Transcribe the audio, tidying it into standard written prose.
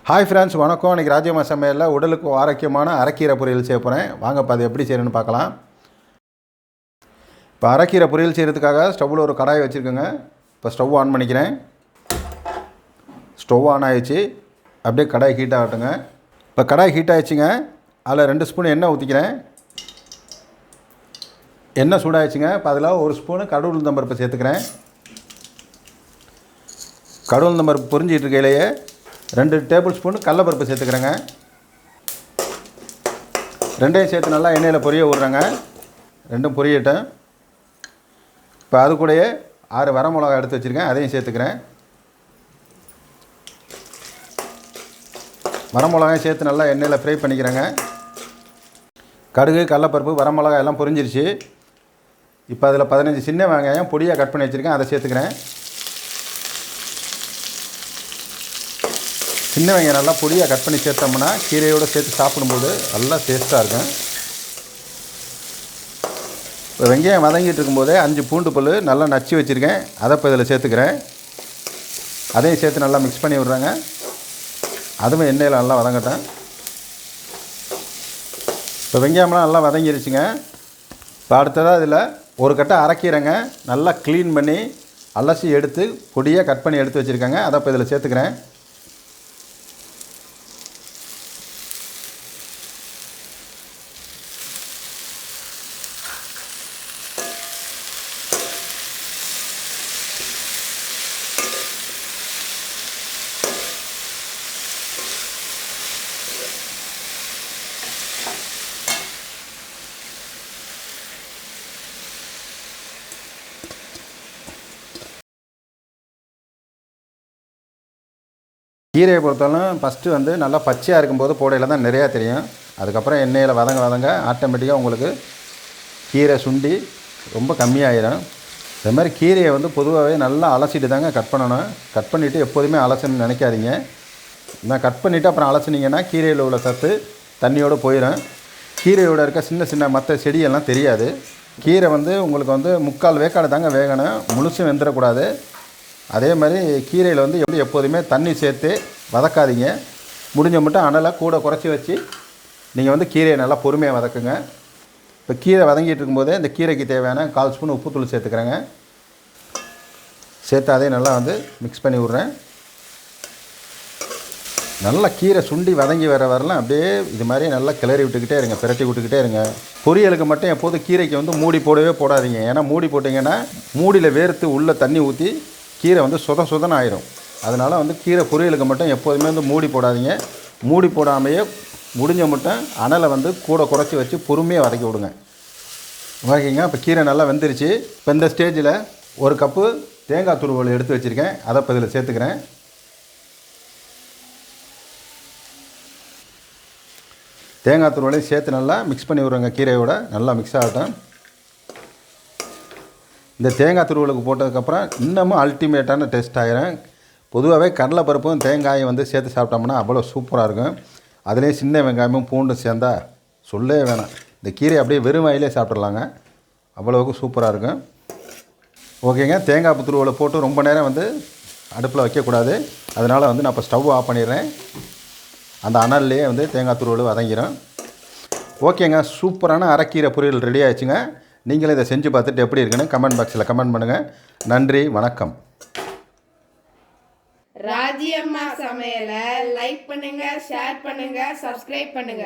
Hi friends, வணக்கம். இன்றைக்கி ராஜ்யம்மா சமையலில் உடலுக்கு ஆரோக்கியமான அரைக்கீரை பொரியல் செய்ய போகிறேன். வாங்க இப்போ அது எப்படி செய்யணும்னு பார்க்கலாம். இப்போ அரைக்கீரை பொரியல் செய்கிறதுக்காக ஸ்டவ்வில் ஒரு கடாய் வச்சுருக்கேங்க. இப்போ ஸ்டவ் ஆன் பண்ணிக்கிறேன். ஸ்டவ் ஆன் ஆகிடுச்சு. அப்படியே கடாய் ஹீட் ஆகட்டுங்க. இப்போ கடாய் ஹீட் ஆகிடுச்சிங்க. அதில் 2 ஸ்பூன் எண்ணெய் ஊற்றிக்கிறேன். எண்ணெய் சூடாகிடுச்சிங்க. இப்போ அதில் 1 ஸ்பூனு கடுகு உளுந்தம் பருப்பு சேர்த்துக்கிறேன். கடுகு உளுந்தம் பருப்பு பொரிஞ்சிட்டு இருக்கையிலேயே 2 டேபிள் ஸ்பூன் கடலைப்பருப்பு சேர்த்துக்கிறேங்க. ரெண்டையும் சேர்த்து நல்லா எண்ணெயில் பொரிய விட்றேங்க. ரெண்டும் பொரியட்டும். இப்போ அது கூடயே 6 வரமிளகா எடுத்து வச்சுருக்கேன், அதையும் சேர்த்துக்கிறேன். வரமிளகாயும் சேர்த்து நல்லா எண்ணெயில் ஃப்ரை பண்ணிக்கிறேங்க. கடுகு, கடலைப்பருப்பு, வரமிளகா எல்லாம் பொரிஞ்சிருச்சு. இப்போ அதில் 15 சின்ன வெங்காயம் பொடியாக கட் பண்ணி வச்சுருக்கேன், அதை சேர்த்துக்கிறேன். சின்ன வெங்காயம் நல்லா பொடியாக கட் பண்ணி சேர்த்தோம்னா கீரையோடு சேர்த்து சாப்பிடும்போது நல்லா டேஸ்ட்டாக இருக்கும். இப்போ வெங்காயம் வதங்கிட்டு இருக்கும்போதே 5 பூண்டு பல் நல்லா நச்சு வச்சுருக்கேன், அதை இப்போ இதில் சேர்த்துக்கிறேன். அதையும் சேர்த்து நல்லா மிக்ஸ் பண்ணி விட்றாங்க. அதுவும் எண்ணெயில் நல்லா வதங்கட்டும். இப்போ வெங்காயம்லாம் நல்லா வதங்கிருச்சுங்க. இப்போ அடுத்ததாக இதில் ஒரு கட்டை அரைக்கீரைங்க நல்லா க்ளீன் பண்ணி அலசி எடுத்து பொடியாக கட் பண்ணி எடுத்து வச்சுருக்கேங்க, அதை இப்போ இதில் சேர்த்துக்கிறேன். கீரையை பொறுத்தவரைக்கும் ஃபஸ்ட்டு வந்து நல்லா பச்சையாக இருக்கும்போது போடையில் தான் நிறையா தெரியும். அதுக்கப்புறம் எண்ணெயில் வதங்க ஆட்டோமேட்டிக்காக உங்களுக்கு கீரை சுண்டி ரொம்ப கம்மியாயிடும். இது மாதிரி கீரையை வந்து பொதுவாகவே நல்லா அலசிட்டு தாங்க கட் பண்ணணும். கட் பண்ணிவிட்டு எப்போதுமே அலசணும்னு நினைக்காதீங்க. நான் கட் பண்ணிவிட்டு அப்புறம் அலசினீங்கன்னா கீரையில் உள்ள சத்து தண்ணியோடு போயிடும். கீரையோடு இருக்க சின்ன சின்ன மற்ற செடியெல்லாம் தெரியாது. கீரை வந்து உங்களுக்கு வந்து 3/4 வேக்காடு தாங்க வேகணும், முழுசும் வெந்துடக்கூடாது. அதே மாதிரி கீரையில் வந்து எப்போதுமே தண்ணி சேர்த்து வதக்காதீங்க. முடிஞ்ச மட்டும் அனலை கூட குறைச்சி வச்சு நீங்கள் வந்து கீரையை நல்லா பொறுமையாக வதக்குங்க. இப்போ கீரை வதங்கிட்டு இருக்கும்போதே இந்த கீரைக்கு தேவையான 1/4 ஸ்பூன் உப்புத்தூள் சேர்த்துக்கிறேங்க. சேர்த்து அதையும் நல்லா வந்து மிக்ஸ் பண்ணி விட்றேன். நல்லா கீரை சுண்டி வதங்கி வரலாம் அப்படியே இது மாதிரி நல்லா கிளறி விட்டுக்கிட்டே இருங்க, பிரட்டி விட்டுக்கிட்டே இருங்க. பொரியலுக்கு மட்டும் எப்போதும் கீரைக்கு வந்து மூடி போடவே போடாதீங்க. ஏன்னா மூடி போட்டிங்கன்னா மூடியில் வேர்த்து உள்ளே தண்ணி ஊற்றி கீரை வந்து சொதன்னு ஆயிரும். அதனால் வந்து கீரை பொரியலுக்கு மட்டும் எப்போதுமே வந்து மூடி போடாதீங்க. மூடி போடாமையே முடிஞ்ச மட்டும் அனலை வந்து கூட குறைச்சி வச்சு பொறுமையாக வதக்கி விடுங்க. ஓகேங்க. இப்போ கீரை நல்லா வெந்துருச்சு. இப்போ இந்த ஸ்டேஜில் 1 கப்பு தேங்காய் துருவல் எடுத்து வச்சுருக்கேன், அதை இப்போ இதில் சேர்த்துக்கிறேன். தேங்காய் துருவலையும் சேர்த்து நல்லா மிக்ஸ் பண்ணி விட்றேங்க. கீரையோட நல்லா மிக்ஸ் ஆகட்டும். இந்த தேங்காய் துருவலுக்கு போட்டதுக்கப்புறம் இன்னமும் அல்டிமேட்டான டேஸ்ட் ஆகிரும். பொதுவாகவே கடலைப்பருப்பும் தேங்காயும் வந்து சேர்த்து சாப்பிட்டோம்னா அவ்வளோ சூப்பராக இருக்கும். அதிலே சின்ன வெங்காயமும் பூண்டும் சேர்ந்தா சொல்லவே வேணாம். இந்த கீரை அப்படியே வெறும் வாயிலே சாப்பிட்றலாங்க, அவ்வளோவுக்கு சூப்பராக இருக்கும். ஓகேங்க. தேங்காய் துருவலை போட்டு ரொம்ப நேரம் வந்து அடுப்பில் வைக்கக்கூடாது. அதனால் வந்து நான் இப்போ ஸ்டவ் ஆஃப் பண்ணிடுறேன். அந்த அனல்லையே வந்து தேங்காய் துருவல் வதங்கிடும். ஓகேங்க. சூப்பரான அரைக்கீரை பொரியல் ரெடி ஆகிடுச்சுங்க. நீங்களும் இதை செஞ்சு பார்த்துட்டு எப்படி இருக்குன்னு கமெண்ட் பாக்ஸில் கமெண்ட் பண்ணுங்கள். நன்றி, வணக்கம். ராஜ்யம்மா சமையலை லைக் பண்ணுங்க, ஷேர் பண்ணுங்க, சப்ஸ்கிரைப் பண்ணுங்க.